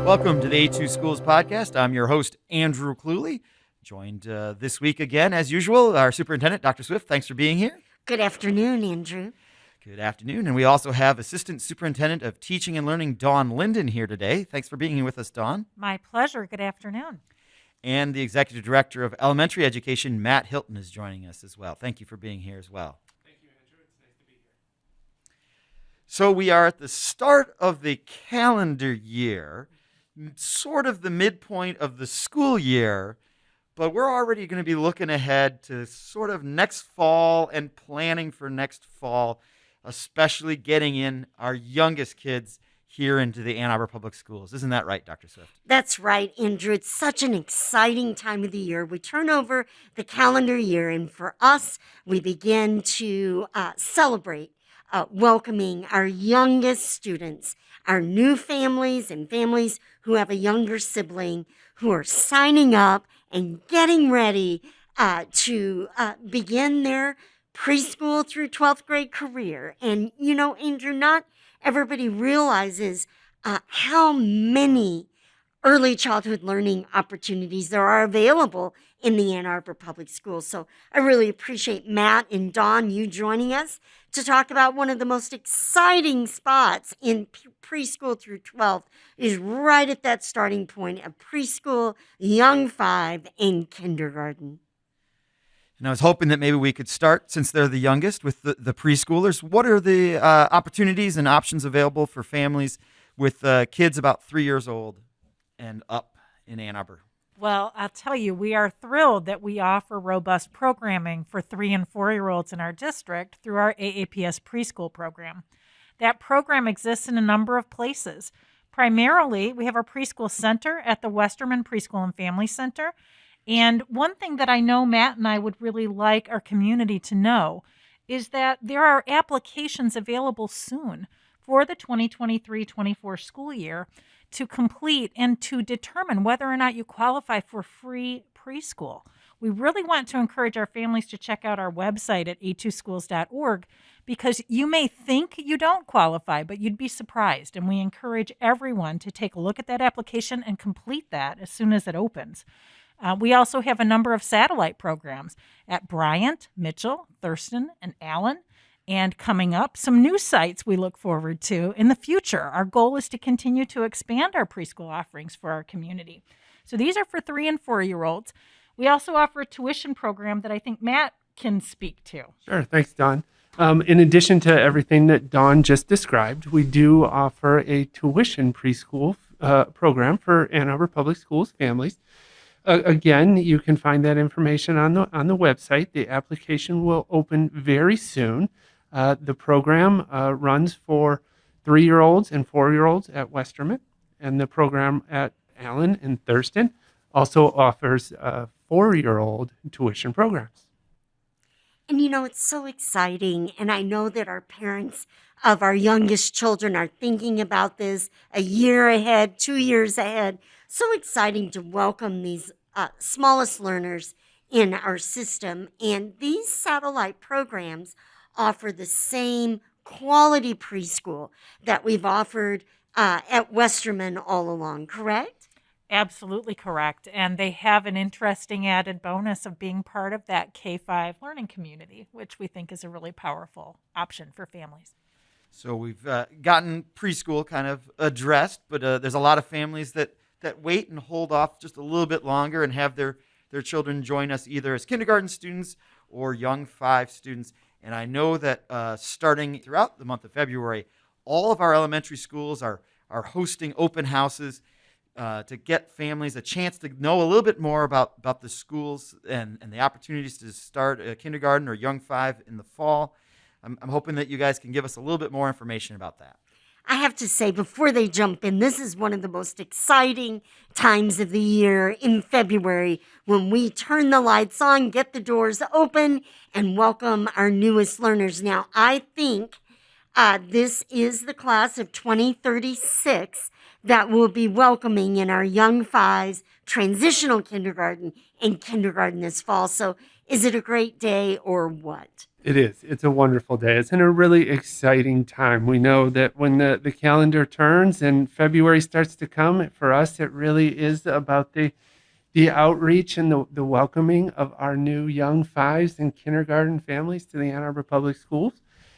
Welcome to the A2Schools podcast. I'm your host, Andrew Cluley, joined this week again, as usual, our superintendent, Dr. Swift. Thanks for being here. Good afternoon, Andrew. Good afternoon. And we also have Assistant Superintendent of Teaching and Learning, Dawn Linden, here today. Thanks for being here with us, Dawn. My pleasure. Good afternoon. And the Executive Director of Elementary Education, Matt Hilton, is joining us as well. Thank you for being here as well. Thank you, Andrew. It's nice to be here. So we are at the start of the calendar year, sort of the midpoint of the school year, but we're already going to be looking ahead to sort of next fall and planning for next fall, especially getting in our youngest kids here into the Ann Arbor Public Schools. Isn't that right, Dr. Swift? That's right, Andrew. It's such an exciting time of the year. We turn over the calendar year, and for us, we begin to celebrate welcoming our youngest students, our new families and families who have a younger sibling who are signing up and getting ready to begin their preschool through 12th grade career. And, you know, Andrew, not everybody realizes how many early childhood learning opportunities there are available in the Ann Arbor Public Schools. So I really appreciate Matt and Dawn, you joining us to talk about one of the most exciting spots in preschool through 12 is right at that starting point of preschool, young 5, and kindergarten. And I was hoping that maybe we could start, since they're the youngest, with the preschoolers. What are the opportunities and options available for families with kids about 3 years old and up in Ann Arbor? Well, I'll tell you, we are thrilled that we offer robust programming for 3 and 4-year-olds in our district through our AAPS preschool program. That program exists in a number of places. Primarily, we have our preschool center at the Westerman Preschool and Family Center. And one thing that I know Matt and I would really like our community to know is that there are applications available soon for the 2023-24 school year to complete and to determine whether or not you qualify for free preschool. We really want to encourage our families to check out our website at A2Schools.org because you may think you don't qualify, but you'd be surprised. And we encourage everyone to take a look at that application and complete that as soon as it opens. We also have a number of satellite programs at Bryant, Mitchell, Thurston, and Allen. And coming up, some new sites we look forward to in the future. Our goal is to continue to expand our preschool offerings for our community. So these are for 3 and 4-year-olds. We also offer a tuition program that I think Matt can speak to. Sure. Thanks, Dawn. In addition to everything that Dawn just described, we do offer a tuition preschool program for Ann Arbor Public Schools families. Again, you can find that information on the website. The application will open very soon. The program runs for 3-year-olds and 4-year-olds at Westerman, and the program at Allen and Thurston also offers 4-year-old tuition programs. And you know, it's so exciting, and I know that our parents of our youngest children are thinking about this a year ahead, 2 years ahead. So exciting to welcome these smallest learners in our system. And these satellite programs offer the same quality preschool that we've offered at Westerman all along, correct? Absolutely correct. And they have an interesting added bonus of being part of that K-5 learning community, which we think is a really powerful option for families. So we've gotten preschool kind of addressed, but there's a lot of families that wait and hold off just a little bit longer and have their children join us either as kindergarten students or young 5 students. And I know that starting throughout the month of February, all of our elementary schools are hosting open houses to get families a chance to know a little bit more about the schools and the opportunities to start a kindergarten or young 5 in the fall. I'm hoping that you guys can give us a little bit more information about that. I have to say, before they jump in, this is one of the most exciting times of the year in February when we turn the lights on, get the doors open, and welcome our newest learners. Now, I think this is the class of 2036 that we'll be welcoming in our Young Fives transitional kindergarten and kindergarten this fall. So is it a great day or what? It is. It's a wonderful day. It's in a really exciting time. We know that when the calendar turns and February starts to come, for us, it really is about the outreach and the welcoming of our new young fives and kindergarten families to the Ann Arbor Public Schools.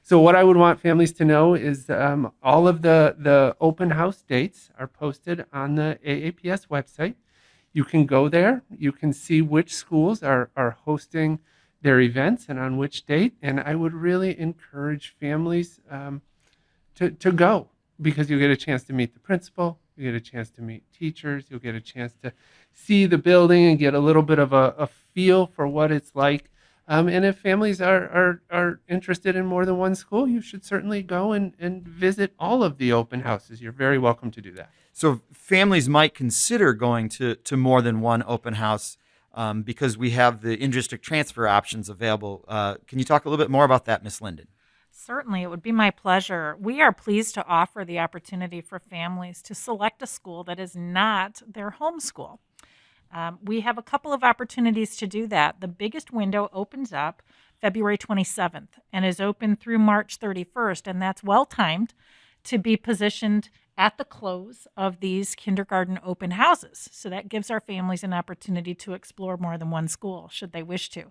So what I would want families to know is all of the open house dates are posted on the AAPS website. You can go there. You can see which schools are hosting their events and on which date. And I would really encourage families to go, because you get a chance to meet the principal, you get a chance to meet teachers, you'll get a chance to see the building and get a little bit of a feel for what it's like. And if families are interested in more than one school, you should certainly go and visit all of the open houses. You're very welcome to do that. So families might consider going to more than one open house because we have the in-district transfer options available. Can you talk a little bit more about that, Ms. Linden? Certainly, it would be my pleasure. We are pleased to offer the opportunity for families to select a school that is not their home school. We have a couple of opportunities to do that. The biggest window opens up February 27th and is open through March 31st, and that's well-timed to be positioned at the close of these kindergarten open houses. So that gives our families an opportunity to explore more than one school, should they wish to.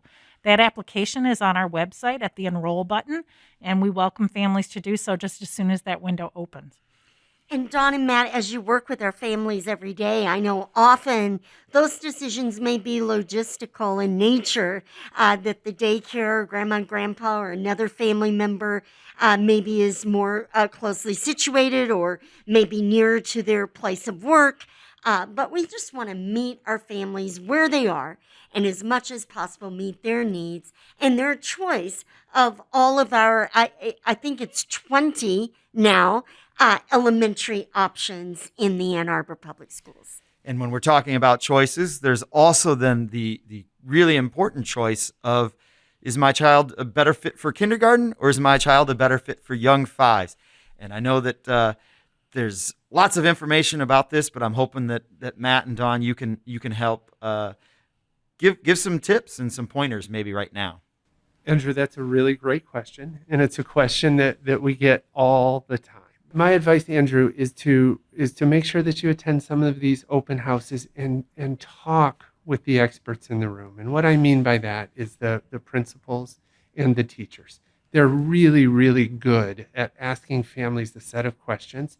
That application is on our website at the Enroll button, and we welcome families to do so just as soon as that window opens. And Dawn and Matt, as you work with our families every day, I know often those decisions may be logistical in nature, that the daycare, grandma and grandpa, or another family member maybe is more closely situated or maybe nearer to their place of work. But we just want to meet our families where they are and as much as possible meet their needs and their choice of all of our, I think it's 20 now, elementary options in the Ann Arbor Public Schools. And when we're talking about choices, there's also then the really important choice of, is my child a better fit for kindergarten or is my child a better fit for young fives? And I know that there's lots of information about this, but I'm hoping that Matt and Dawn, you can help give some tips and some pointers maybe right now. Andrew, that's a really great question. And it's a question that we get all the time. My advice, Andrew, is to make sure that you attend some of these open houses and talk with the experts in the room. And what I mean by that is the principals and the teachers. They're really, really good at asking families a set of questions.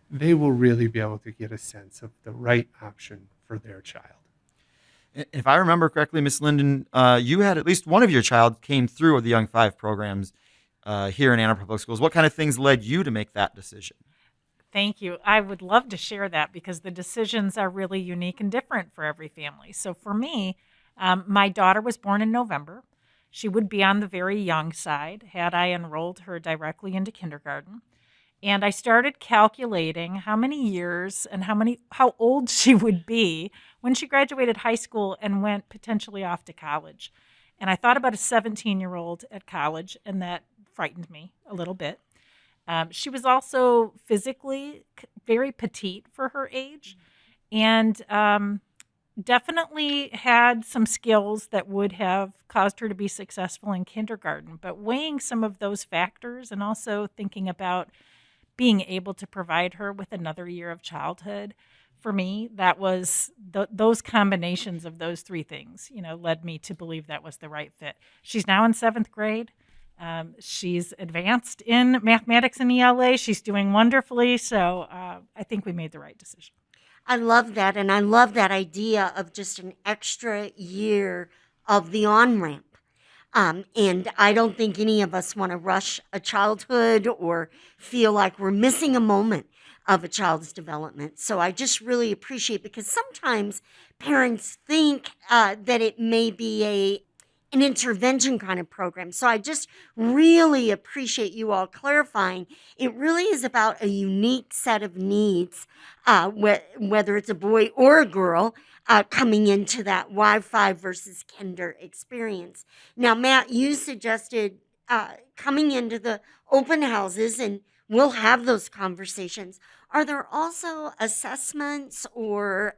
They will really be able to get a sense of the right option for their child. If I remember correctly, Ms. Linden, you had at least one of your child came through the Young Five programs here in Ann Arbor Public Schools. What kind of things led you to make that decision? Thank you. I would love to share that because the decisions are really unique and different for every family. So for me, my daughter was born in November. She would be on the very young side had I enrolled her directly into kindergarten. And I started calculating how many years and how old she would be when she graduated high school and went potentially off to college. And I thought about a 17-year-old at college, and that frightened me a little bit. She was also physically very petite for her age, and definitely had some skills that would have caused her to be successful in kindergarten. But weighing some of those factors and also thinking about being able to provide her with another year of childhood, for me, that was those combinations of those three things, led me to believe that was the right fit. She's now in 7th grade. She's advanced in mathematics and ELA. She's doing wonderfully. So I think we made the right decision. I love that. And I love that idea of just an extra year of the on-ramp. And I don't think any of us want to rush a childhood or feel like we're missing a moment of a child's development. So I just really appreciate, because sometimes parents think that it may be an intervention kind of program. So I just really appreciate you all clarifying. It really is about a unique set of needs, whether it's a boy or a girl, coming into that Y5 versus Kinder experience. Now, Matt, you suggested coming into the open houses, and we'll have those conversations. Are there also assessments, or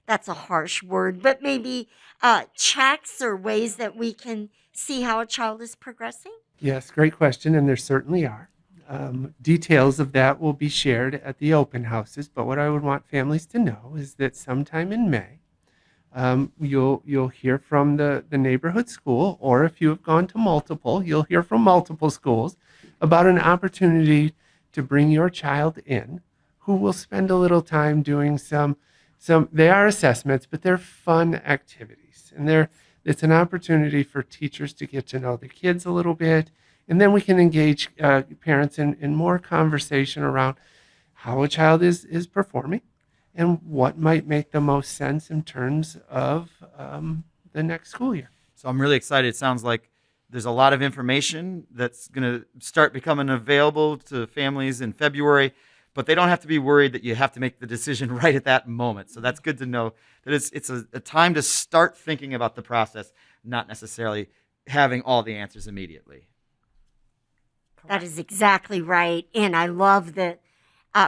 that's a harsh word, but maybe checks or ways that we can see how a child is progressing? Yes, great question, and there certainly are. Details of that will be shared at the open houses, but what I would want families to know is that sometime in May, you'll hear from the neighborhood school, or if you have gone to multiple, you'll hear from multiple schools about an opportunity to bring your child in, who will spend a little time doing some. They are assessments, but they're fun activities, and it's an opportunity for teachers to get to know the kids a little bit, and then we can engage parents in more conversation around how a child is performing and what might make the most sense in terms of the next school year. So I'm really excited. It sounds like there's a lot of information that's going to start becoming available to families in February, but they don't have to be worried that you have to make the decision right at that moment. So that's good to know that it's a time to start thinking about the process, not necessarily having all the answers immediately. That is exactly right. And I love that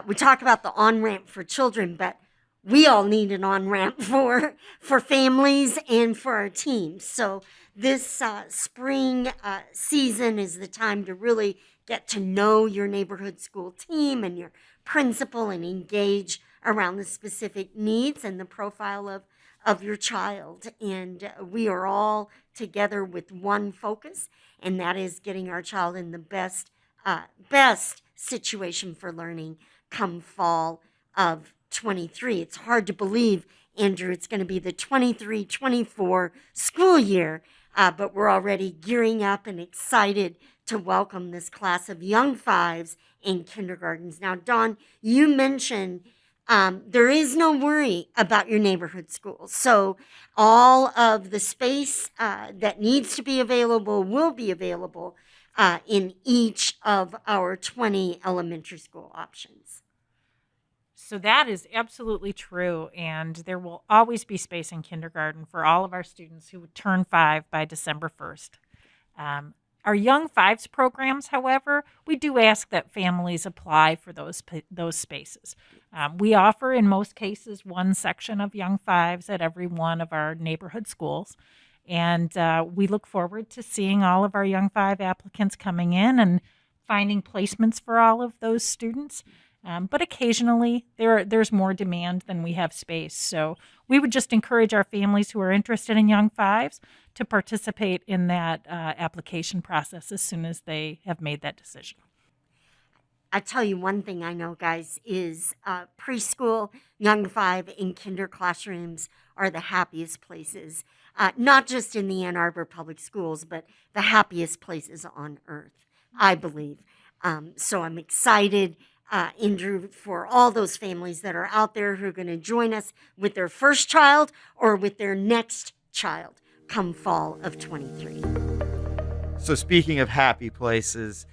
we talk about the on-ramp for children, but we all need an on-ramp for families and for our teams. So this spring season is the time to really get to know your neighborhood school team and your principal and engage around the specific needs and the profile of your child. And we are all together with one focus, and that is getting our child in the best situation for learning come fall of 23. It's hard to believe, Andrew, it's going to be the 23-24 school year, but we're already gearing up and excited to welcome this class of young fives and kindergartens. Now, Dawn, you mentioned there is no worry about your neighborhood schools. So all of the space that needs to be available will be available in each of our 20 elementary school options. So that is absolutely true. And there will always be space in kindergarten for all of our students who would turn 5 by December 1st. Our Young Fives programs, however, we do ask that families apply for those spaces. We offer, in most cases, one section of Young Fives at every one of our neighborhood schools. And we look forward to seeing all of our Young Five applicants coming in and finding placements for all of those students. But occasionally there's more demand than we have space. So we would just encourage our families who are interested in Young Fives to participate in that application process as soon as they have made that decision. I tell you one thing I know, guys, is preschool, Young Five, and kinder classrooms are the happiest places, not just in the Ann Arbor Public Schools, but the happiest places on earth, I believe. So I'm excited, Andrew, for all those families that are out there who are going to join us with their first child or with their next child come fall of 23. So speaking of happy places,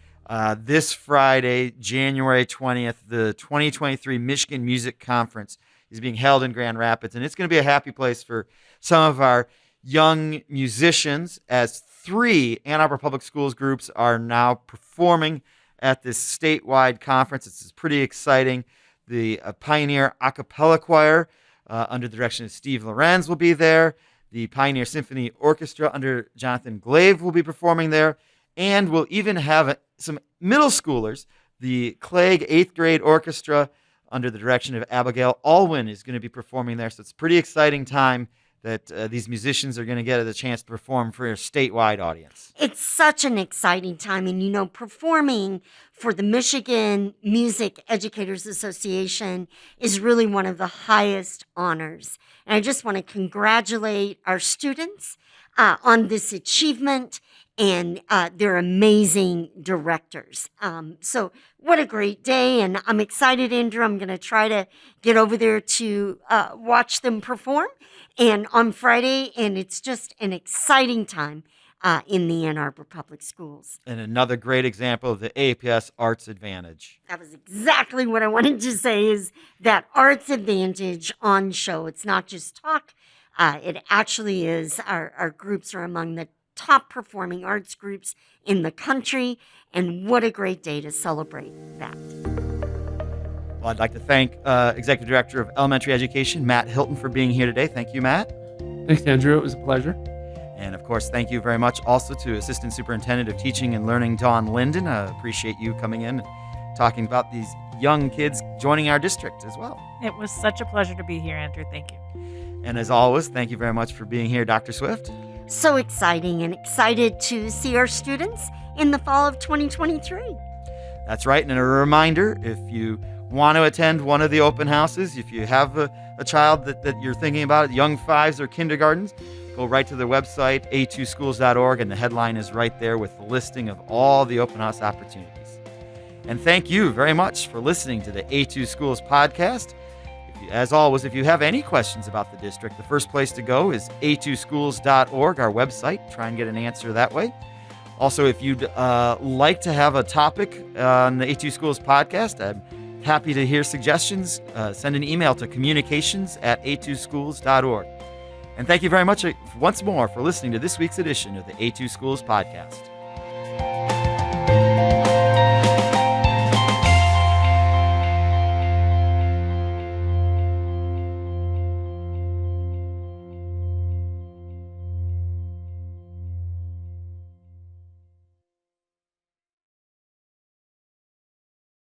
this Friday, January 20th, the 2023 Michigan Music Conference is being held in Grand Rapids, and it's going to be a happy place for some of our young musicians, as 3 Ann Arbor Public Schools groups are now performing at this statewide conference. It's pretty exciting. The Pioneer A Cappella Choir, under the direction of Steve Lorenz, will be there. The Pioneer Symphony Orchestra under Jonathan Glaive will be performing there. And we'll even have some middle schoolers. The Clegg 8th grade orchestra under the direction of Abigail Alwyn is going to be performing there. So it's a pretty exciting time that these musicians are going to get the chance to perform for a statewide audience. It's such an exciting time. And, performing for the Michigan Music Educators Association is really one of the highest honors. And I just want to congratulate our students on this achievement and their amazing directors. So what a great day. And I'm excited, Andrew. I'm going to try to get over there to watch them perform and on Friday. And it's just an exciting time in the Ann Arbor Public Schools. And another great example of the APS Arts Advantage. That was exactly what I wanted to say, is that Arts Advantage on show. It's not just talk. It actually is. Our groups are among the top performing arts groups in the country, and what a great day to celebrate that. Well, I'd like to thank Executive Director of Elementary Education, Matt Hilton, for being here today. Thank you, Matt. Thanks, Andrew. It was a pleasure. And of course, thank you very much also to Assistant Superintendent of Teaching and Learning, Dawn Linden. I appreciate you coming in and talking about these young kids joining our district as well. It was such a pleasure to be here, Andrew. Thank you. And as always, thank you very much for being here, Dr. Swift. So exciting, and excited to see our students in the fall of 2023. That's right. And a reminder, if you want to attend one of the open houses, if you have a child that you're thinking about, young fives or kindergartens, go right to their website, A2Schools.org, and the headline is right there with the listing of all the open house opportunities. And thank you very much for listening to the A2 Schools podcast. As always, if you have any questions about the district, the first place to go is A2Schools.org, our website. Try and get an answer that way. Also, if you'd like to have a topic on the A2 Schools podcast, I'm happy to hear suggestions. Send an email to communications@A2Schools.org. And thank you very much once more for listening to this week's edition of the A2 Schools podcast.